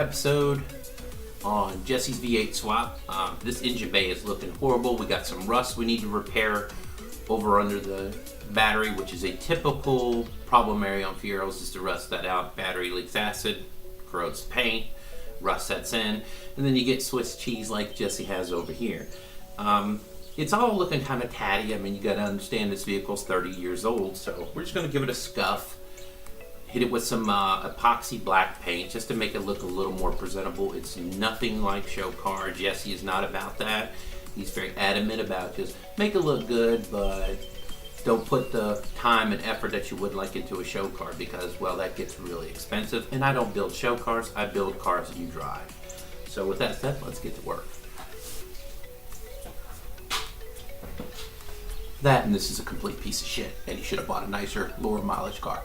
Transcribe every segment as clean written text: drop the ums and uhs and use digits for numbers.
episode on Jesse's V8 swap. This engine bay is looking horrible. We got some rust we need to repair over under the battery, which is a typical problem area on Fieros, is to rust that out. Battery leaks acid, corrodes paint, rust sets in, and then you get Swiss cheese like Jesse has over here. It's all looking kind of tatty. I mean, you got to understand this vehicle's 30 years old, so we're just going to give it a scuff. Hit it with some epoxy black paint just to make it look a little more presentable. It's nothing like show car. Jesse is not about that. He's very adamant about just make it look good, but don't put the time and effort that you would like into a show car because, well, that gets really expensive. And I don't build show cars. I build cars that you drive. So with that said, let's get to work. That and this is a complete piece of shit, and you should have bought a nicer, lower mileage car.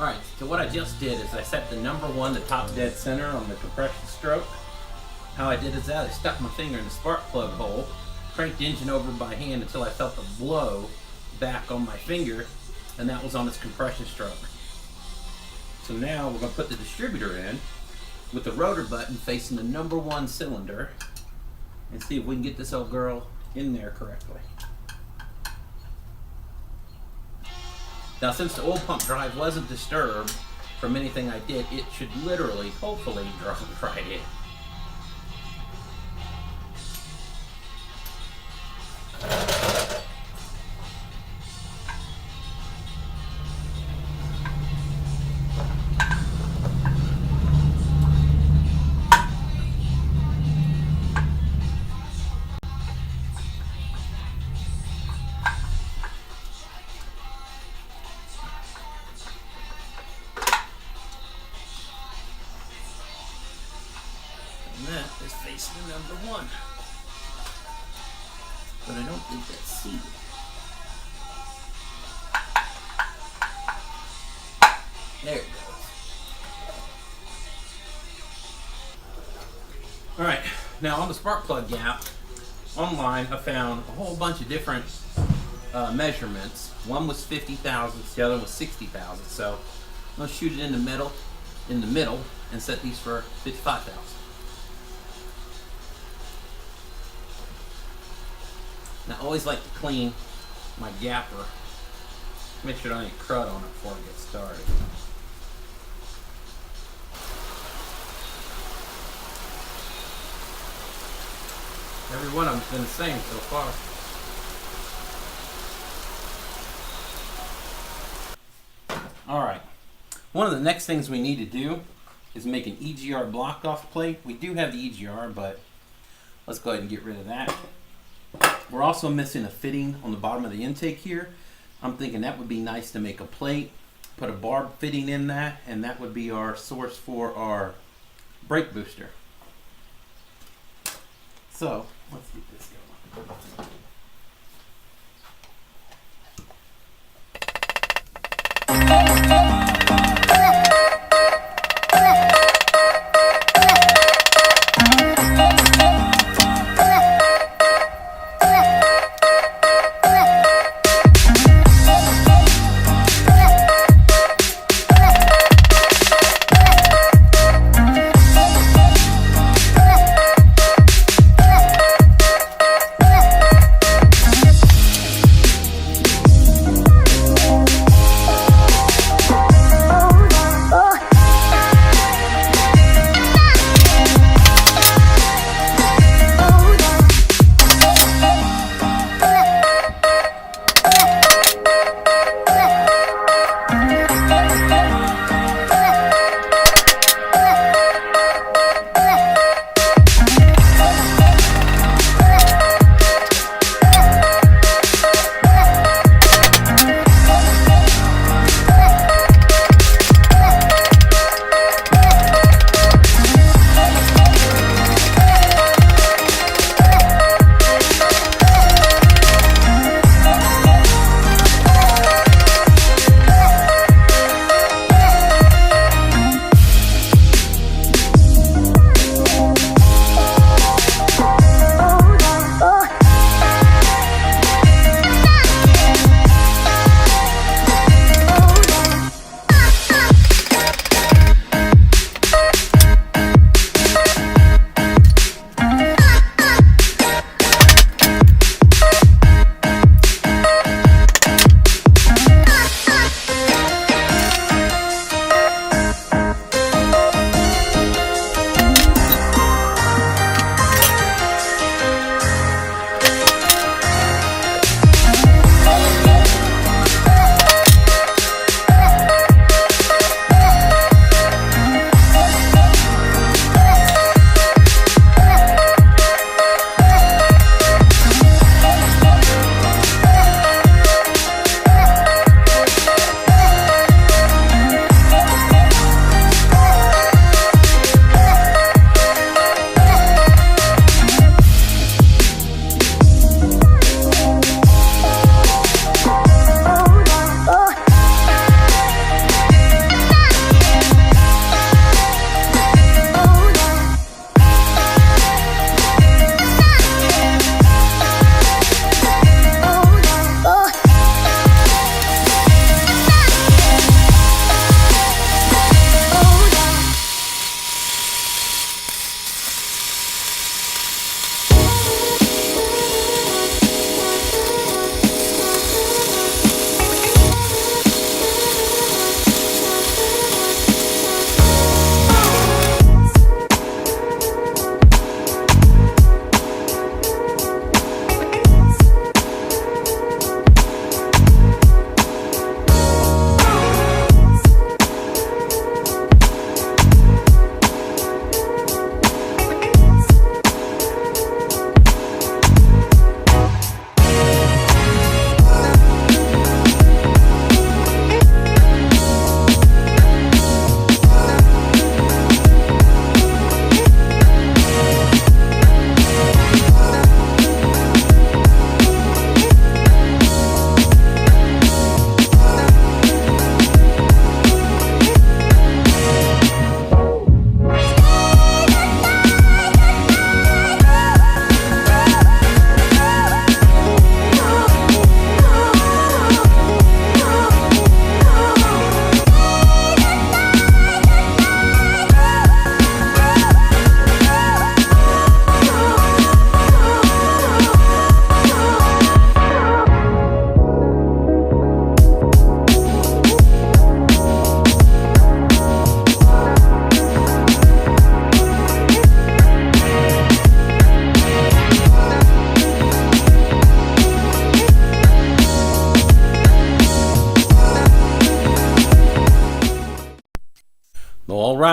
Alright, so what I just did is I set the number 1 to top dead center on the compression stroke. How I did is that I stuck my finger in the spark plug hole, cranked the engine over by hand until I felt the blow back on my finger, and that was on its compression stroke. So now we're going to put the distributor in with the rotor button facing the number 1 cylinder and see if we can get this old girl in there correctly. Now, since the oil pump drive wasn't disturbed from anything I did, it should literally, hopefully, drop right in. And that is facing the number 1. But I don't think that's seated. There it goes. Alright, now on the spark plug gap, online I found a whole bunch of different measurements. One was 50 thousandths, the other was 60 thousandths. So I'm going to shoot it in the middle, and set these for 55 thousandths. Now, I always like to clean my gapper. Make sure there ain't crud on it before I get started. Every one of them's been the same so far. Alright, one of the next things we need to do is make an EGR block off plate. We do have the EGR, but let's go ahead and get rid of that. We're also missing a fitting on the bottom of the intake here. I'm thinking that would be nice to make a plate, put a barb fitting in that, and that would be our source for our brake booster. So, let's get this going.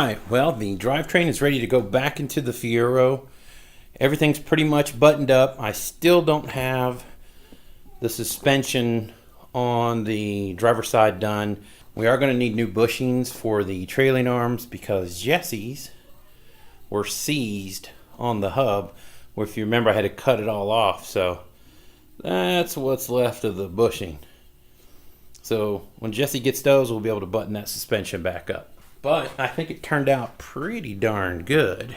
right, well, the drivetrain is ready to go back into the Fiero. Everything's pretty much buttoned up. I still don't have the suspension on the driver's side done. We are going to need new bushings for the trailing arms because Jesse's were seized on the hub. Where, if you remember, I had to cut it all off, so that's what's left of the bushing. So when Jesse gets those, we'll be able to button that suspension back up. But I think it turned out pretty darn good.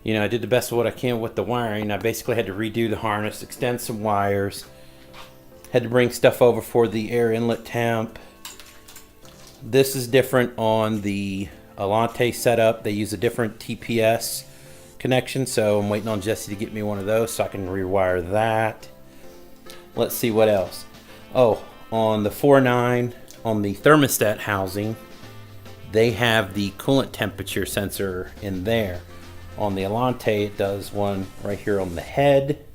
You know, I did the best of what I can with the wiring. I basically had to redo the harness, extend some wires, had to bring stuff over for the air inlet temp. This is different on the Alante setup. They use a different TPS connection, so I'm waiting on Jesse to get me one of those so I can rewire that. Let's see what else. Oh, on the 4.9, on the thermostat housing, they have the coolant temperature sensor in there. On the Alante, it does one right here on the head.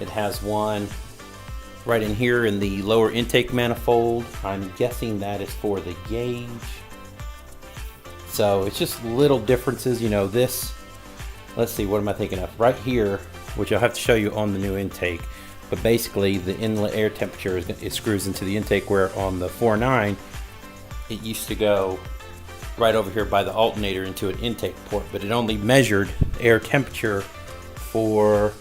It has one right in here in the lower intake manifold. I'm guessing that is for the gauge. So it's just little differences. You know, this, let's see, what am I thinking of? Right here, which I'll have to show you on the new intake. But basically, the inlet air temperature it screws into the intake, where on the 4.9, it used to go right over here by the alternator into an intake port, but it only measured air temperature for,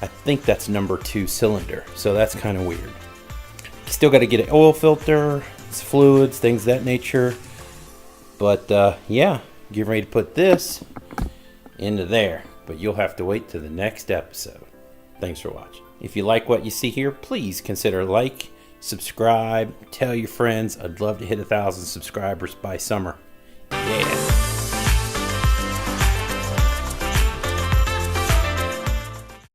I think that's number 2 cylinder. So that's kind of weird. You still got to get an oil filter, it's fluids, things of that nature. But yeah, getting ready to put this into there. But you'll have to wait to the next episode. Thanks for watching. If you like what you see here, please consider like, subscribe, tell your friends. I'd love to hit 1,000 subscribers by summer. Yeah.